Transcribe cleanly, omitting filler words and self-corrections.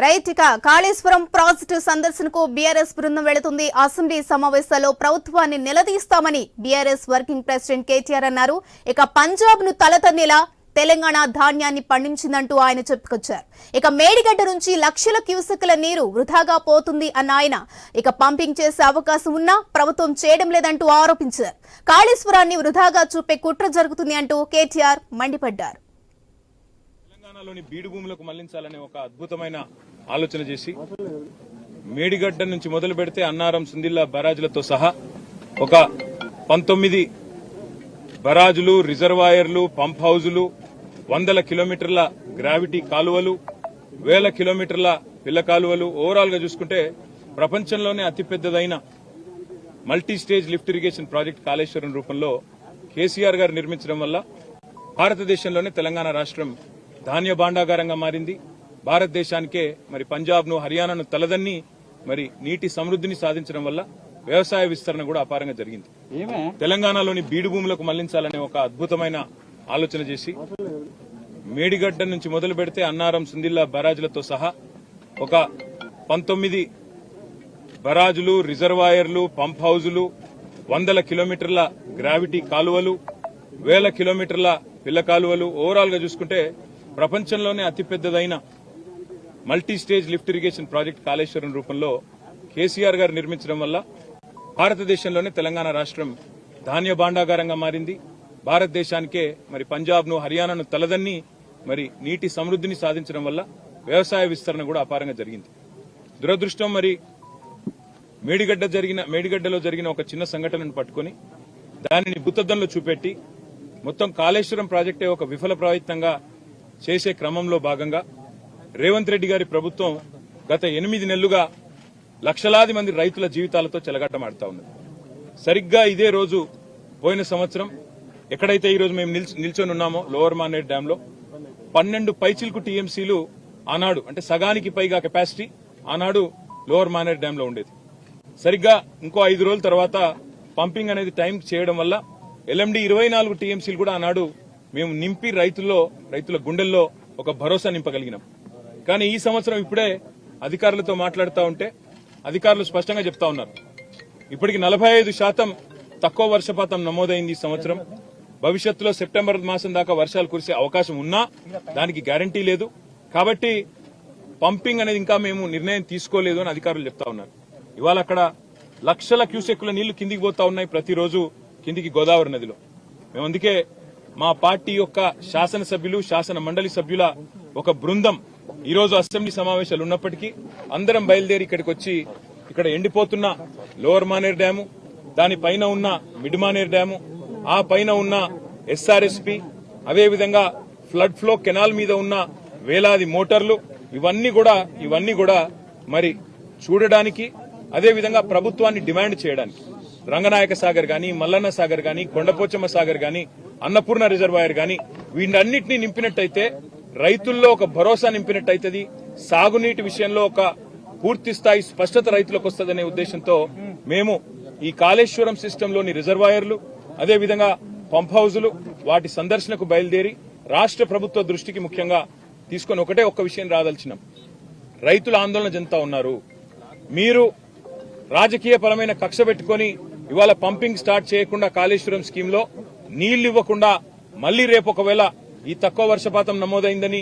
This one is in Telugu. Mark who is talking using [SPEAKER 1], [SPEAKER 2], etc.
[SPEAKER 1] రైట్ ఇక కాళేశ్వరం ప్రాజెక్టు సందర్శనకు బీఆర్ఎస్ బృందం వెళుతుంది. అసెంబ్లీ సమావేశాల్లో ప్రభుత్వాన్ని నిలదీస్తామని బీఆర్ఎస్ వర్కింగ్ ప్రెసిడెంట్ కేటీఆర్ అన్నారు. ఇక పంజాబ్ ను తలతన్నేలా తెలంగాణ ధాన్యాన్ని పండించిందంటూ ఆయన చెప్పుకొచ్చారు. ఇక మేడిగడ్డ నుంచి లక్షల క్యూసెక్ల నీరు వృధాగా పోతుంది అన్న ఆయన ఇక పంపింగ్ చేసే అవకాశం ఉన్నా ప్రభుత్వం చేయడం లేదంటూ ఆరోపించారు. కాళేశ్వరాన్ని వృధాగా చూపే కుట్ర జరుగుతుంది అంటూ కేటీఆర్ మండిపడ్డారు.
[SPEAKER 2] తెలంగాణలోని బీడు భూములకు మళ్లించాలనే ఒక అద్భుతమైన ఆలోచన చేసి మేడిగడ్డ నుంచి మొదలు పెడితే అన్నారం, సుందిల్లా బరాజులతో సహా ఒక 19 బరాజులు, రిజర్వాయర్లు, పంప్ హౌజులు, 100 కిలోమీటర్ల గ్రావిటీ కాలువలు, 1000 కిలోమీటర్ల పిల్ల కాలువలు, ఓవరాల్ గా చూసుకుంటే ప్రపంచంలోనే అతిపెద్దదైన multi stage lift irrigation project Kaleshwaram రూపంలో కేసీఆర్ గారు నిర్మించడం వల్ల భారతదేశంలోనే తెలంగాణ రాష్ట్రం ధాన్య భాండాగారంగా మారింది. భారతదేశానికే మరి పంజాబ్ ను, హర్యానాను తలదన్ని మరి నీటి సమృద్ధిని సాధించడం వల్ల వ్యవసాయ విస్తరణ కూడా అపారంగా జరిగింది. తెలంగాణలోని బీడు భూములకు మళ్లించాలనే ఒక అద్భుతమైన ఆలోచన చేసి మేడిగడ్డ నుంచి మొదలు పెడితే అన్నారం, సుందిల్లా బరాజులతో సహా ఒక 19 బరాజులు, రిజర్వాయర్లు, పంప్ హౌజులు, 100 కిలోమీటర్ల గ్రావిటీ కాలువలు, 1000 కిలోమీటర్ల పిల్ల కాలువలు, ఓవరాల్ గా చూసుకుంటే ప్రపంచంలోనే అతిపెద్దదైన multi stage lift irrigation project Kaleshwaram రూపంలో కేసీఆర్ గారు నిర్మించడం వల్ల భారతదేశంలోనే తెలంగాణ రాష్ట్రం ధాన్య భాండాగారంగా మారింది. భారతదేశానికే మరి పంజాబ్ ను, హర్యానాను తలదన్ని మరి నీటి సమృద్ధిని సాధించడం వల్ల వ్యవసాయ విస్తరణ కూడా అపారంగా జరిగింది. దురదృష్టం మరి మేడిగడ్డలో జరిగిన ఒక చిన్న సంఘటనను పట్టుకుని దానిని భూతద్దంలో చూపెట్టి మొత్తం కాళేశ్వరం ప్రాజెక్టే ఒక విఫల ప్రయత్నంగా చేసే క్రమంలో భాగంగా రేవంత్ రెడ్డి గారి ప్రభుత్వం గత 8 నెలలుగా లక్షలాది మంది రైతుల జీవితాలతో చెలగాటమాడుతా ఉన్నది. సరిగ్గా ఇదే రోజు పోయిన సంవత్సరం ఎక్కడైతే ఈ రోజు మేము నిల్చొని ఉన్నామో లోవర్ మానేర్ డ్యామ్ లో 12 పైచిల్కు టీఎంసీలు ఆనాడు, అంటే సగానికి పైగా కెపాసిటీ ఆనాడు లోవర్ మానేర్ డ్యామ్ లో ఉండేది. సరిగ్గా ఇంకో 5 రోజుల తర్వాత పంపింగ్ అనేది టైం చేయడం వల్ల ఎల్ఎండి 24 టీఎంసీలు కూడా ఆనాడు మేము నింపి రైతుల గుండెల్లో ఒక భరోసా నింపగలిగినాం. కానీ ఈ సంవత్సరం ఇప్పుడే అధికారులతో మాట్లాడుతూ ఉంటే అధికారులు స్పష్టంగా చెప్తా ఉన్నారు, ఇప్పటికి 45% తక్కువ వర్షపాతం నమోదైంది ఈ సంవత్సరం. భవిష్యత్తులో సెప్టెంబర్ మాసం దాకా వర్షాలు కురిసే అవకాశం ఉన్నా దానికి గ్యారంటీ లేదు. కాబట్టి పంపింగ్ అనేది ఇంకా మేము నిర్ణయం తీసుకోలేదు అని అధికారులు చెప్తా ఉన్నారు. ఇవాళ అక్కడ లక్షల క్యూసెక్కుల నీళ్లు కిందికి పోతా ఉన్నాయి ప్రతిరోజు కిందికి గోదావరి నదిలో. మేము అందుకే మా పార్టీ యొక్క శాసనసభ్యులు, శాసన మండలి సభ్యుల ఒక బృందం ఈ రోజు అసెంబ్లీ సమావేశాలు ఉన్నప్పటికీ అందరం బయలుదేరి ఇక్కడికి వచ్చి ఇక్కడ ఎండిపోతున్న లోవర్ మానేర్ డ్యాము, దానిపైన ఉన్న మిడ్ మానేర్ డ్యాము, ఆ పైన ఉన్న ఎస్ఆర్ఎస్పీ, అదేవిధంగా ఫ్లడ్ ఫ్లో కెనాల్ మీద ఉన్న వేలాది మోటార్లు, ఇవన్నీ కూడా మరి చూడడానికి, అదేవిధంగా ప్రభుత్వాన్ని డిమాండ్ చేయడానికి రంగనాయక సాగర్ గాని, మల్లన్న సాగర్ గాని, కొండపోచమ్మ సాగర్ గాని, అన్నపూర్ణ రిజర్వాయర్ గాని వీటన్నిటినీ నింపినట్టయితే రైతుల్లో ఒక భరోసా నింపినట్టయితది. సాగునీటి విషయంలో ఒక పూర్తి స్థాయి స్పష్టత రైతులకు వస్తుందనే ఉద్దేశంతో మేము ఈ కాళేశ్వరం సిస్టంలోని రిజర్వాయర్లు, అదేవిధంగా పంప్ హౌజులు వాటి సందర్శనకు బయలుదేరి రాష్ట్ర ప్రభుత్వ దృష్టికి ముఖ్యంగా తీసుకుని ఒక్క విషయం రాదలిచినాం. రైతులు ఆందోళన చెందుతా ఉన్నారు. మీరు రాజకీయ పరమైన కక్ష పెట్టుకుని ఇవాళ పంపింగ్ స్టార్ట్ చేయకుండా కాళేశ్వరం స్కీమ్ లో నీళ్లు ఇవ్వకుండా మళ్లీ రేపు ఒకవేళ ఈ తక్కువ వర్షపాతం నమోదైందని